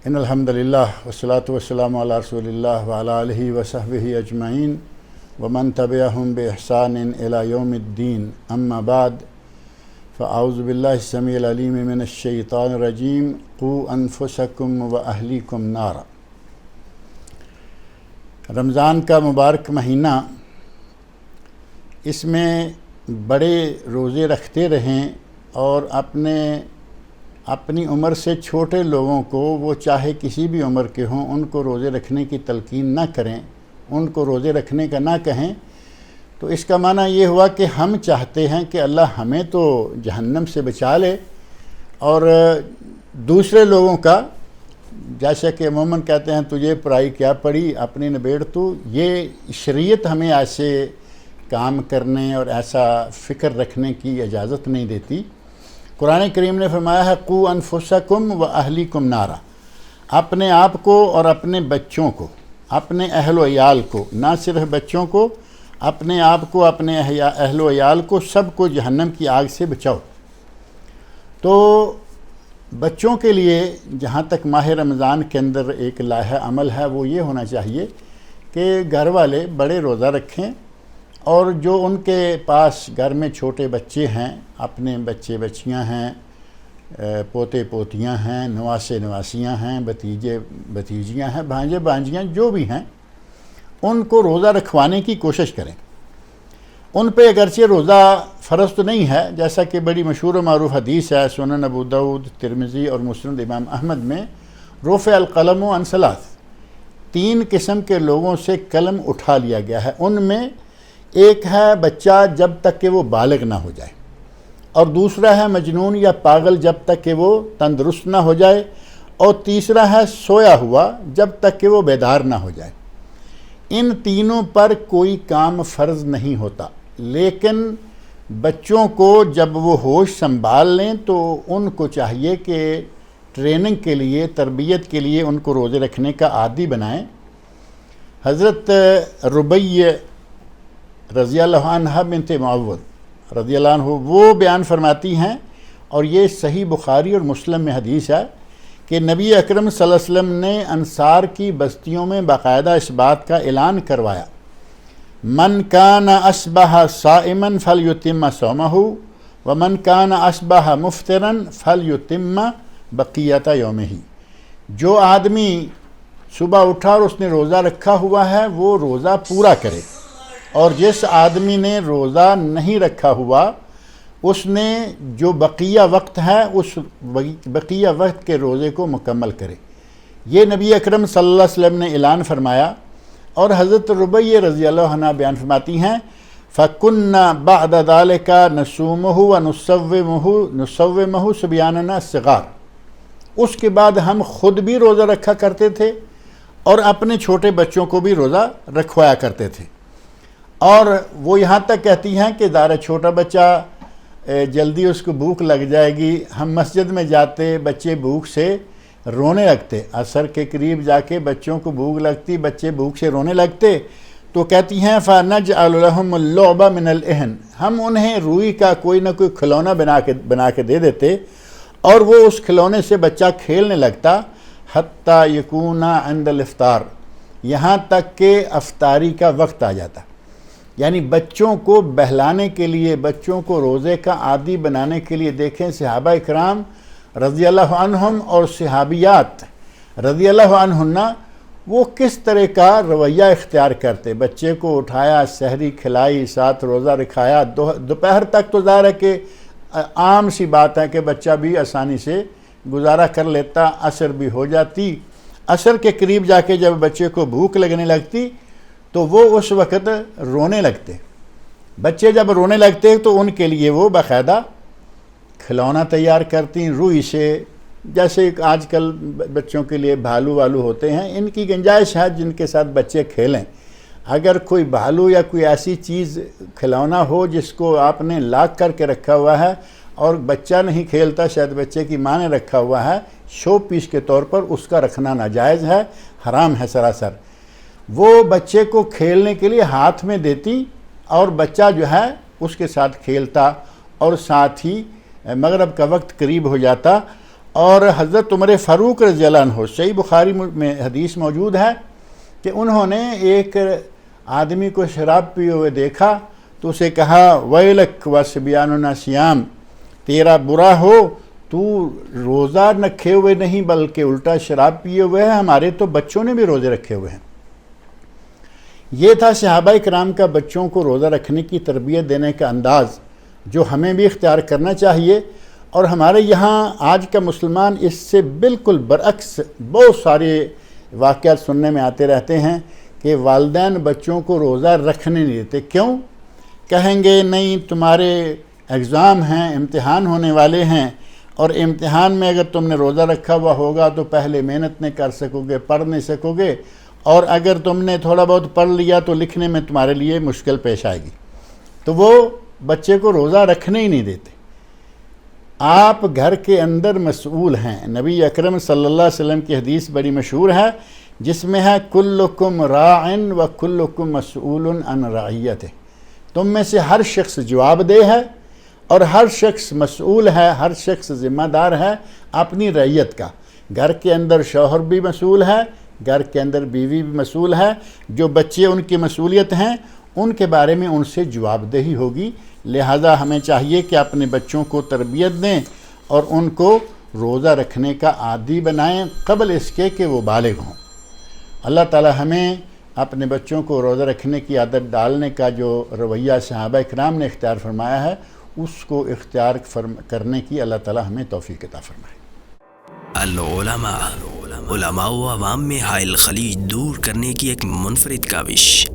ان الحمدللہ والصلاة والسلام علی رسول اللہ وعلی آلہ وصحبہ اجمعین ومن تبعہم بإحسان الی یوم الدین اما بعد فاعوذ باللہ السمیع العلیم من الشیطان الرجیم قوا انفسکم واہلیکم نارا۔ رمضان کا مبارک مہینہ، اس میں بڑے روزے رکھتے رہیں اور اپنی عمر سے چھوٹے لوگوں کو، وہ چاہے کسی بھی عمر کے ہوں، ان کو روزے رکھنے کی تلقین نہ کریں، ان کو روزے رکھنے کا نہ کہیں، تو اس کا معنی یہ ہوا کہ ہم چاہتے ہیں کہ اللہ ہمیں تو جہنم سے بچا لے، اور دوسرے لوگوں کا، جیسا کہ عموماً کہتے ہیں تجھے پرائی کیا پڑی اپنی نبیڑ تو، یہ شریعت ہمیں ایسے کام کرنے اور ایسا فکر رکھنے کی اجازت نہیں دیتی۔ قرآن کریم نے فرمایا ہے قوا انفسکم واہلیکم نارا، اپنے آپ کو اور اپنے بچوں کو، اپنے اہل و عیال کو، نہ صرف بچوں کو، اپنے آپ کو، اپنے اہل و عیال کو، سب کو جہنم کی آگ سے بچاؤ۔ تو بچوں کے لیے جہاں تک ماہ رمضان کے اندر ایک لائحہ عمل ہے وہ یہ ہونا چاہیے کہ گھر والے بڑے روزہ رکھیں، اور جو ان کے پاس گھر میں چھوٹے بچے ہیں، اپنے بچے بچیاں ہیں، پوتے پوتیاں ہیں، نواسے نواسیاں ہیں، بھتیجے بھتیجیاں ہیں، بھانجے بھانجیاں جو بھی ہیں، ان کو روزہ رکھوانے کی کوشش کریں۔ ان پہ اگرچہ روزہ فرض تو نہیں ہے، جیسا کہ بڑی مشہور و معروف حدیث ہے سنن ابو داؤد، ترمذی اور مسند امام احمد میں، رفع القلم عن ثلاث، 3 قسم کے لوگوں سے قلم اٹھا لیا گیا ہے۔ ان میں ایک ہے بچہ جب تک کہ وہ بالغ نہ ہو جائے، اور دوسرا ہے مجنون یا پاگل جب تک کہ وہ تندرست نہ ہو جائے، اور تیسرا ہے سویا ہوا جب تک کہ وہ بیدار نہ ہو جائے۔ ان تینوں پر کوئی کام فرض نہیں ہوتا، لیکن بچوں کو جب وہ ہوش سنبھال لیں تو ان کو چاہیے کہ ٹریننگ کے لیے، تربیت کے لیے ان کو روزے رکھنے کا عادی بنائیں۔ حضرت ربیع رضی اللہ عنہ بنت معوذ رضی اللہ عنہ وہ بیان فرماتی ہیں، اور یہ صحیح بخاری اور مسلم میں حدیث ہے کہ نبی اکرم صلی اللہ علیہ وسلم نے انصار کی بستیوں میں باقاعدہ اس بات کا اعلان کروایا، من کان اصبح صائما فلیتم صومہ ومن کان اصبح مفطرا فلیتم بقیۃ یومہ۔ جو آدمی صبح اٹھا اور اس نے روزہ رکھا ہوا ہے وہ روزہ پورا کرے، اور جس آدمی نے روزہ نہیں رکھا ہوا اس نے جو بقیہ وقت ہے اس بقیہ وقت کے روزے کو مکمل کرے۔ یہ نبی اکرم صلی اللہ علیہ وسلم نے اعلان فرمایا، اور حضرت ربیع رضی اللہ عنہ بیان فرماتی ہیں فَكُنَّا بَعْدَ ذَلِكَ نُصَوِّمُهُ صُبْيَانَنَا الصِّغَارَ، اس کے بعد ہم خود بھی روزہ رکھا کرتے تھے اور اپنے چھوٹے بچوں کو بھی روزہ رکھوایا کرتے تھے۔ اور وہ یہاں تک کہتی ہیں کہ ظاہر چھوٹا بچہ جلدی اس کو بھوک لگ جائے گی، ہم مسجد میں جاتے بچے بھوک سے رونے لگتے، عصر کے قریب جا کے بچوں کو بھوک لگتی، بچے بھوک سے رونے لگتے، تو کہتی ہیں فَنَجْعَلُ لَهُمُ اللُّعْبَ مِنَ الْإِهْنِ، ہم انہیں روئی کا کوئی نہ کوئی کھلونا بنا کے دے دیتے، اور وہ اس کھلونے سے بچہ کھیلنے لگتا، حَتَّى يَكُونَ عِنْدَ الْإِفْطَارِ، یہاں تک کہ افطاری کا وقت آ جاتا۔ یعنی بچوں کو بہلانے کے لیے، بچوں کو روزے کا عادی بنانے کے لیے دیکھیں صحابہ اکرام رضی اللہ عنہم اور صحابیات رضی اللہ عنہن وہ کس طرح کا رویہ اختیار کرتے۔ بچے کو اٹھایا، سحری کھلائی، ساتھ روزہ رکھایا، دوپہر تک تو ظاہر ہے کہ عام سی بات ہے کہ بچہ بھی آسانی سے گزارا کر لیتا، عصر بھی ہو جاتی۔ عصر کے قریب جا کے جب بچے کو بھوک لگنے لگتی تو وہ اس وقت رونے لگتے۔ بچے جب رونے لگتے تو ان کے لیے وہ باقاعدہ کھلونا تیار کرتی روئی سے، جیسے آج کل بچوں کے لیے بھالو والو ہوتے ہیں، ان کی گنجائش ہے جن کے ساتھ بچے کھیلیں۔ اگر کوئی بھالو یا کوئی ایسی چیز کھلونا ہو جس کو آپ نے لاک کر کے رکھا ہوا ہے اور بچہ نہیں کھیلتا، شاید بچے کی ماں نے رکھا ہوا ہے، شو پیس کے طور پر اس کا رکھنا ناجائز ہے، حرام ہے سراسر۔ وہ بچے کو کھیلنے کے لیے ہاتھ میں دیتی اور بچہ جو ہے اس کے ساتھ کھیلتا، اور ساتھ ہی مغرب کا وقت قریب ہو جاتا اور حضرت عمر فاروق رضی اللہ عنہ، صحیح بخاری میں حدیث موجود ہے کہ انہوں نے ایک آدمی کو شراب پیے ہوئے دیکھا تو اسے کہا ویلک وصبیاننا صیام، تیرا برا ہو، تو روزہ رکھے ہوئے نہیں بلکہ الٹا شراب پیے ہوئے ہیں، ہمارے تو بچوں نے بھی روزے رکھے ہوئے ہیں۔ یہ تھا صحابہ کرام کا بچوں کو روزہ رکھنے کی تربیت دینے کا انداز، جو ہمیں بھی اختیار کرنا چاہیے۔ اور ہمارے یہاں آج کا مسلمان اس سے بالکل برعکس بہت سارے واقعات سننے میں آتے رہتے ہیں کہ والدین بچوں کو روزہ رکھنے نہیں دیتے۔ کیوں؟ کہیں گے نہیں تمہارے ایگزام ہیں، امتحان ہونے والے ہیں، اور امتحان میں اگر تم نے روزہ رکھا ہوا ہوگا تو پہلے محنت نہیں کر سکو گے، پڑھ نہیں سکو گے، اور اگر تم نے تھوڑا بہت پڑھ لیا تو لکھنے میں تمہارے لیے مشکل پیش آئے گی، تو وہ بچے کو روزہ رکھنے ہی نہیں دیتے۔ آپ گھر کے اندر مسئول ہیں۔ نبی اکرم صلی اللہ علیہ وسلم کی حدیث بڑی مشہور ہے جس میں ہے کلکم راعن و کلکم مسئول عن رعیتہ، تم میں سے ہر شخص جواب دہ ہے اور ہر شخص مسئول ہے، ہر شخص ذمہ دار ہے اپنی رعیت کا۔ گھر کے اندر شوہر بھی مسئول ہے، گھر کے اندر بیوی بھی مسئول ہے، جو بچے ان کی مسئولیت ہیں ان کے بارے میں ان سے جواب دہی ہوگی۔ لہذا ہمیں چاہیے کہ اپنے بچوں کو تربیت دیں اور ان کو روزہ رکھنے کا عادی بنائیں قبل اس کے کہ وہ بالغ ہوں۔ اللہ تعالی ہمیں اپنے بچوں کو روزہ رکھنے کی عادت ڈالنے کا جو رویہ صحابہ کرام نے اختیار فرمایا ہے اس کو اختیار کرنے کی اللہ تعالی ہمیں توفیق عطا فرمائے۔ علماء و عوام میں حائل خلیج دور کرنے کی ایک منفرد کاوش